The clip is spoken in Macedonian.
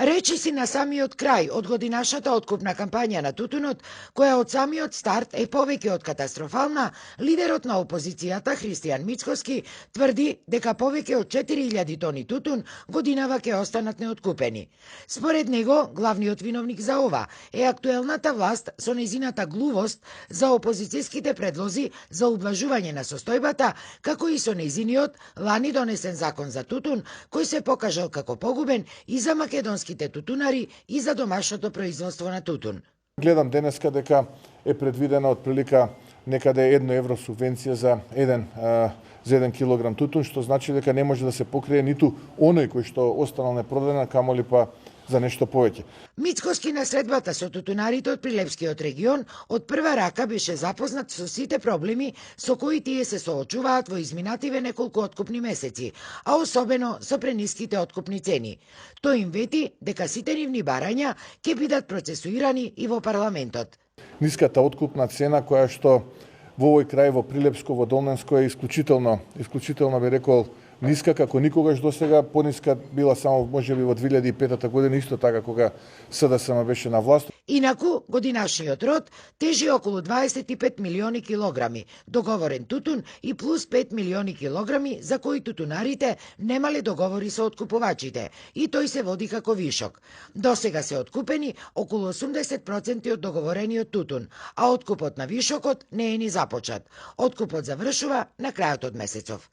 Речиси на самиот крај од годинашната откупна кампања на тутунот, која од самиот старт е повеќе од катастрофална, лидерот на опозицијата Христијан Мицкоски тврди дека повеќе од 4000 тони тутун годинава ќе останат неоткупени. Според него, главниот виновник за ова е актуелната власт со незината глувост за опозицијските предлози за ублажување на состојбата, како и со незиниот лани донесен закон за тутун, кој се покажал како погубен и за македонските тутунари и за домашното производство на тутун. Гледам денеска дека е предвидена отприлика некаде 1 евро субвенција за 1 килограм тутун, што значи дека не може да се покрие ниту оној кој што останал непродаден, камоли па за нешто повеќе. Мицкоски на средбата со тутунарите од Прилепскиот регион од прва рака беше запознат со сите проблеми со кои тие се соочуваат во изминативе неколку откупни месеци, а особено со прениските откупни цени. Тој им вети дека сите нивни барања ќе бидат процесуирани и во парламентот. Ниската откупна цена која што во овој крај во Прилепско, во Долненско е исклучително би рекол ниска, како никогаш досега. Пониска била само можеби во 2005 година, исто така кога СДСМ беше на власт. Инаку, годинашниот род тежи околу 25 милиони килограми договорен тутун и плюс 5 милиони килограми за кои тутунарите немале договори со откупувачите и тој се води како вишок. Досега се откупени околу 80% од договорениот тутун, а откупот на вишокот не е ни започат. Откупот завршува на крајот од месецов.